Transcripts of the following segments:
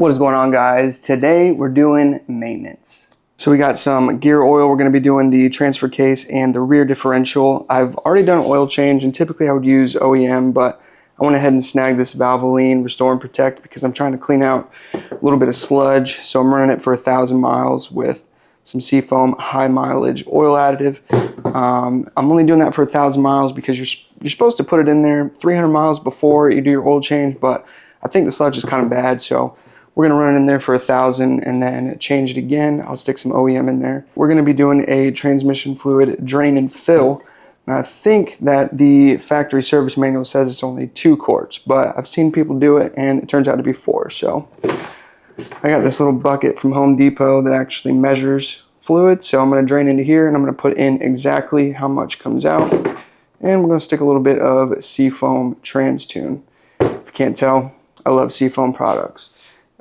What is going on, guys? Today we're doing maintenance. So we got some gear oil. We're going to be doing the transfer case and the rear differential. I've already done an oil change, and typically I would use OEM, but I went ahead and snagged this Valvoline Restore and Protect because I'm trying to clean out a little bit of sludge. So I'm running it for 1,000 miles with some Seafoam high mileage oil additive. I'm only doing that for 1,000 miles because you're supposed to put it in there 300 miles before you do your oil change, but I think the sludge is kind of bad, so we're going to run it in there for 1,000 and then change it again. I'll stick some OEM in there. We're going to be doing a transmission fluid drain and fill. And I think that the factory service manual says it's only 2 quarts, but I've seen people do it and it turns out to be 4. So I got this little bucket from Home Depot that actually measures fluid. So I'm going to drain into here and I'm going to put in exactly how much comes out. And we're going to stick a little bit of Seafoam Trans Tune. If you can't tell, I love Seafoam products.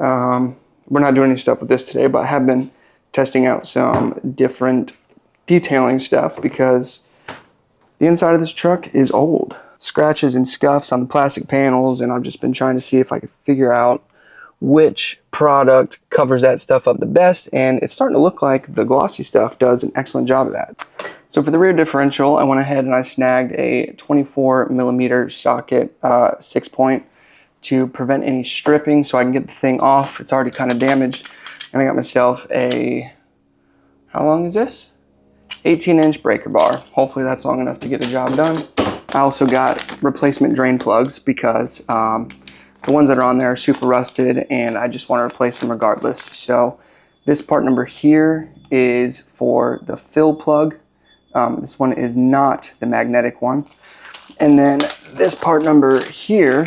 We're not doing any stuff with this today, but I have been testing out some different detailing stuff because the inside of this truck is old. Scratches and scuffs on the plastic panels, and I've just been trying to see if I could figure out which product covers that stuff up the best, and it's starting to look like the glossy stuff does an excellent job of that. So for the rear differential, I went ahead and I snagged a 24mm socket 6-point to prevent any stripping so I can get the thing off. It's already kind of damaged. And I got myself a, how long is this? 18-inch breaker bar. Hopefully that's long enough to get the job done. I also got replacement drain plugs because the ones that are on there are super rusted and I just want to replace them regardless. So this part number here is for the fill plug. This one is not the magnetic one. And then this part number here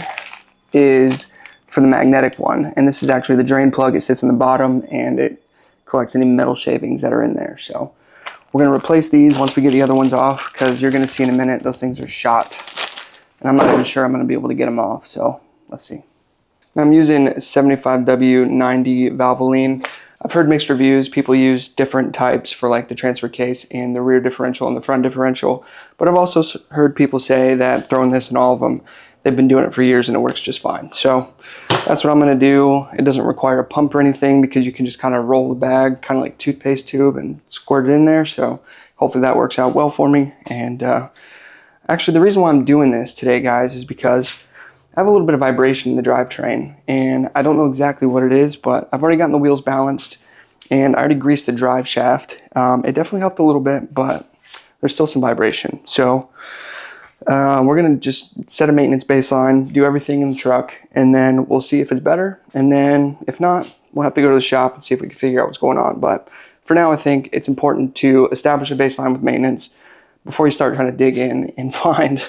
is for the magnetic one, and this is actually the drain plug. It sits in the bottom and it collects any metal shavings that are in there. So we're going to replace these once we get the other ones off, because you're going to see in a minute those things are shot and I'm not even sure I'm going to be able to get them off. So let's see. I'm using 75W90 Valvoline. I've heard mixed reviews. People use different types for like the transfer case and the rear differential and the front differential, but I've also heard people say that throwing this in all of them, they've been doing it for years and it works just fine. So that's what I'm going to do. It doesn't require a pump or anything because you can just kind of roll the bag, kind of like toothpaste tube, and squirt it in there. So hopefully that works out well for me. And actually the reason why I'm doing this today, guys, is because I have a little bit of vibration in the drivetrain and I don't know exactly what it is, but I've already gotten the wheels balanced and I already greased the drive shaft. It definitely helped a little bit, but there's still some vibration. So we're going to just set a maintenance baseline, do everything in the truck, and then we'll see if it's better. And then if not, we'll have to go to the shop and see if we can figure out what's going on. But for now, I think it's important to establish a baseline with maintenance before you start trying to dig in and find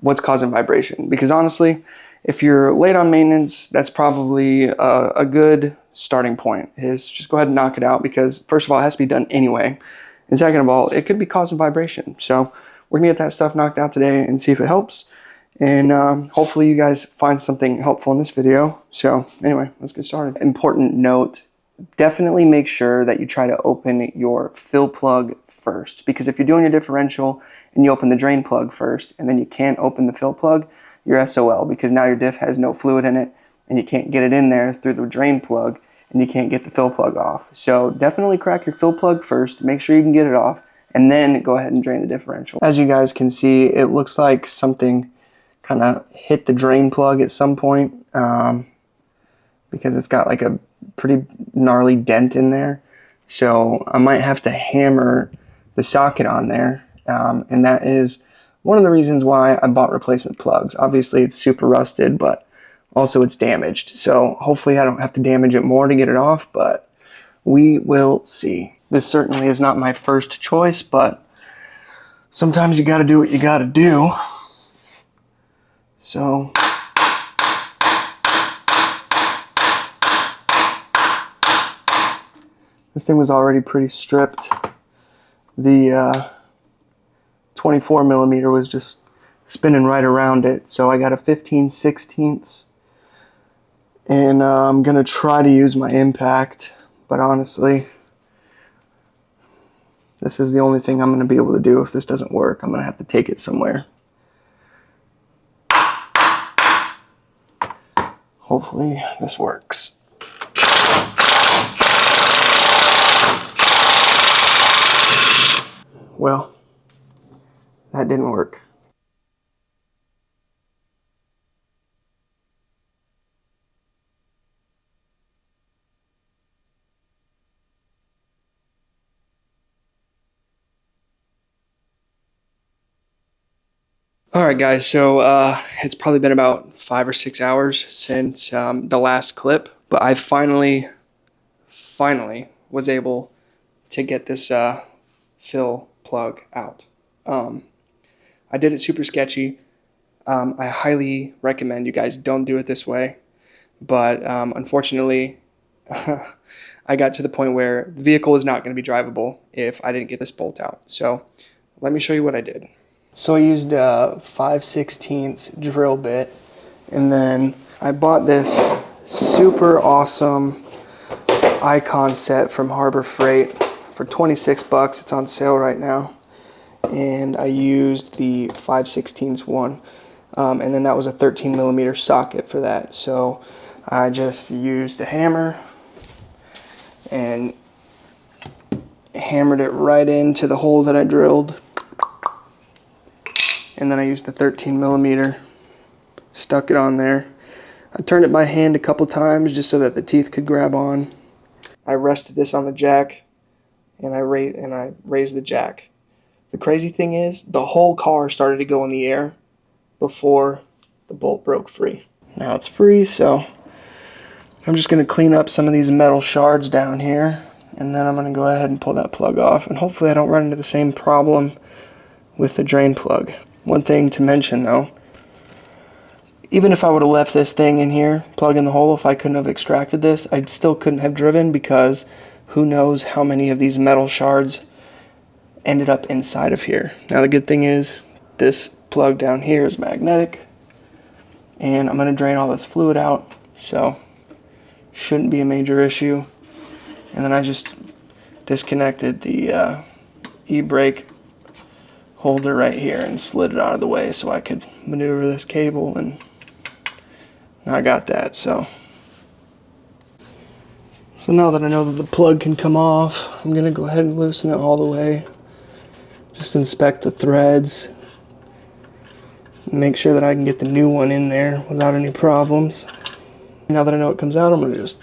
what's causing vibration. Because honestly, if you're late on maintenance, that's probably a good starting point, is just go ahead and knock it out, because first of all, it has to be done anyway. And second of all, it could be causing vibration. So we're going to get that stuff knocked out today and see if it helps. And hopefully you guys find something helpful in this video. So anyway, let's get started. Important note, definitely make sure that you try to open your fill plug first. Because if you're doing your differential and you open the drain plug first and then you can't open the fill plug, you're SOL, because now your diff has no fluid in it and you can't get it in there through the drain plug and you can't get the fill plug off. So definitely crack your fill plug first, make sure you can get it off, and then go ahead and drain the differential. As you guys can see, it looks like something kind of hit the drain plug at some point because it's got like a pretty gnarly dent in there. So I might have to hammer the socket on there, and that is one of the reasons why I bought replacement plugs. Obviously it's super rusted, but also it's damaged. So hopefully I don't have to damage it more to get it off, but we will see. This certainly is not my first choice, but sometimes you got to do what you got to do. So this thing was already pretty stripped. The 24mm was just spinning right around it. So I got a 15/16, and I'm going to try to use my impact, but honestly, this is the only thing I'm going to be able to do. If this doesn't work, I'm going to have to take it somewhere. Hopefully this works. Well, that didn't work. Alright guys, so it's probably been about 5 or 6 hours since the last clip, but I finally was able to get this fill plug out. I did it super sketchy. I highly recommend you guys don't do it this way, but unfortunately I got to the point where the vehicle is not going to be drivable if I didn't get this bolt out. So let me show you what I did. So I used a 5/16 drill bit, and then I bought this super awesome Icon set from Harbor Freight for 26 bucks. It's on sale right now. And I used the 5/16 one, and then that was a 13 millimeter socket for that. So I just used a hammer and hammered it right into the hole that I drilled. And then I used the 13 millimeter, stuck it on there. I turned it by hand a couple times just so that the teeth could grab on. I rested this on the jack, and I raised the jack. The crazy thing is, the whole car started to go in the air before the bolt broke free. Now it's free, so I'm just going to clean up some of these metal shards down here, and then I'm going to go ahead and pull that plug off, and hopefully I don't run into the same problem with the drain plug. One thing to mention though, even if I would have left this thing in here, plug in the hole, if I couldn't have extracted this, I still couldn't have driven, because who knows how many of these metal shards ended up inside of here. Now the good thing is, this plug down here is magnetic, and I'm going to drain all this fluid out, so shouldn't be a major issue. And then I just disconnected the e-brake holder right here and slid it out of the way so I could maneuver this cable, and I got that. So now that I know that the plug can come off, I'm going to go ahead and loosen it all the way. Just inspect the threads, make sure that I can get the new one in there without any problems. Now that I know it comes out, I'm going to just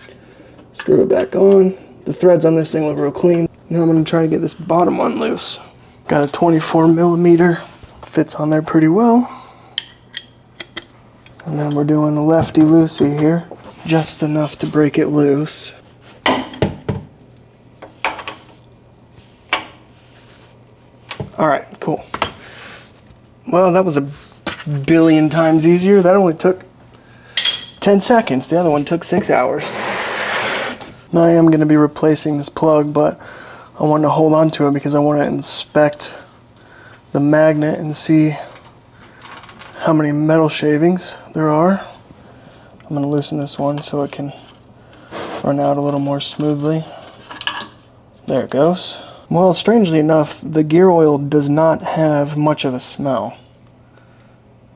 screw it back on. The threads on this thing look real clean. Now I'm going to try to get this bottom one loose. Got a 24 millimeter, fits on there pretty well. And then we're doing a lefty-loosey here, just enough to break it loose. Alright, cool. Well, that was a billion times easier. That only took 10 seconds. The other one took 6 hours. Now I am going to be replacing this plug, but I want to hold on to it because I want to inspect the magnet and see how many metal shavings there are. I'm going to loosen this one so it can run out a little more smoothly. There it goes. Well, strangely enough, the gear oil does not have much of a smell.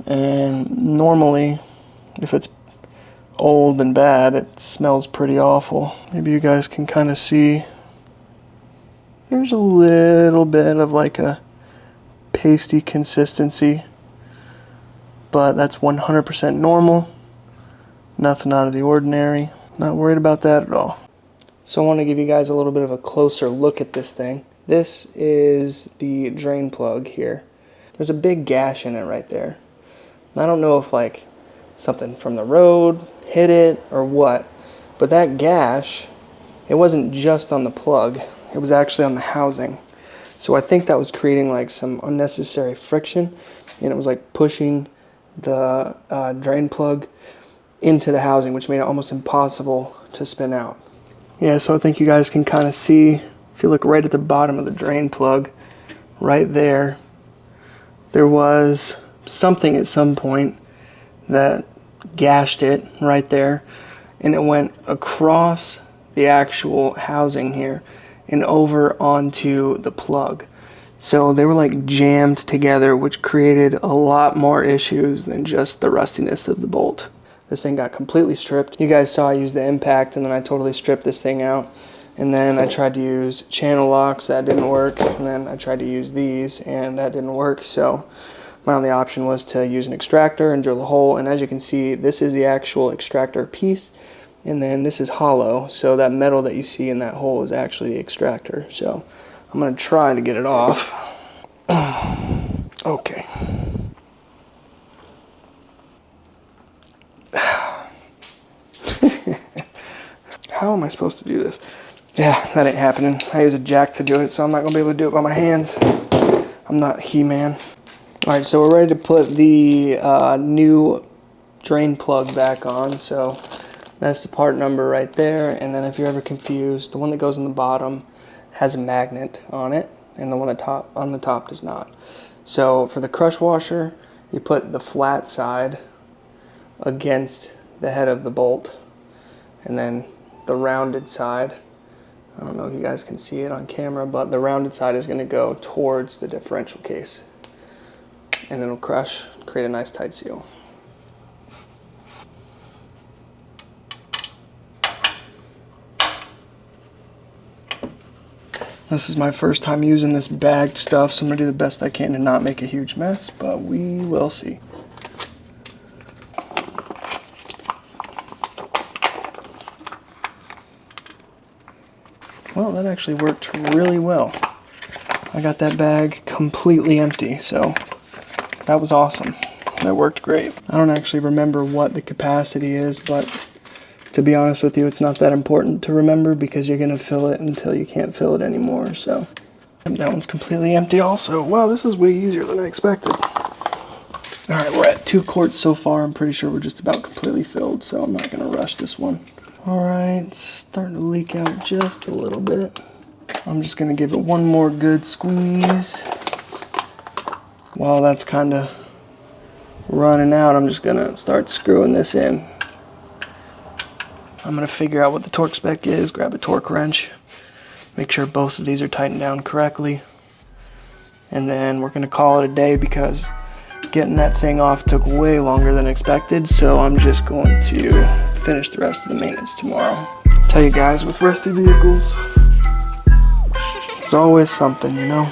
And normally, if it's old and bad, it smells pretty awful. Maybe you guys can kind of see there's a little bit of like a pasty consistency, but that's 100% normal. Nothing out of the ordinary. Not worried about that at all. So I want to give you guys a little bit of a closer look at this thing. This is the drain plug here. There's a big gash in it right there. I don't know if like something from the road hit it or what, but that gash, it wasn't just on the plug, it was actually on the housing. So I think that was creating like some unnecessary friction, and it was like pushing the drain plug into the housing, which made it almost impossible to spin out. Yeah, so I think you guys can kind of see, if you look right at the bottom of the drain plug, right there, there was something at some point that gashed it right there, and it went across the actual housing here and over onto the plug. So they were like jammed together, which created a lot more issues than just the rustiness of the bolt. This thing got completely stripped. You guys saw I used the impact, and then I totally stripped this thing out. And then I tried to use channel locks, that didn't work. And then I tried to use these and that didn't work. So my only option was to use an extractor and drill a hole. And as you can see, this is the actual extractor piece. And then this is hollow. So that metal that you see in that hole is actually the extractor. So I'm gonna try to get it off. Okay. How am I supposed to do this? Yeah, that ain't happening. I use a jack to do it, so I'm not gonna be able to do it by my hands. I'm not He-Man. All right, so we're ready to put the new drain plug back on. So that's the part number right there. And then if you're ever confused, the one that goes in the bottom has a magnet on it, and the one on the top does not. So for the crush washer, you put the flat side against the head of the bolt, and then the rounded side, I don't know if you guys can see it on camera, but the rounded side is going to go towards the differential case, and it'll crush, create a nice tight seal. This is my first time using this bagged stuff, so I'm going to do the best I can to not make a huge mess, but we will see. Well, that actually worked really well. I got that bag completely empty, so that was awesome. That worked great. I don't actually remember what the capacity is, but to be honest with you, it's not that important to remember because you're going to fill it until you can't fill it anymore. So that one's completely empty also. Wow, this is way easier than I expected. All right, we're at 2 quarts so far. I'm pretty sure we're just about completely filled, so I'm not going to rush this one. All right, it's starting to leak out just a little bit. I'm just going to give it one more good squeeze. While that's kind of running out, I'm just going to start screwing this in. I'm going to figure out what the torque spec is, grab a torque wrench, make sure both of these are tightened down correctly, and then we're going to call it a day because getting that thing off took way longer than expected, so I'm just going to finish the rest of the maintenance tomorrow. Tell you guys, with rusty vehicles, there's always something, you know?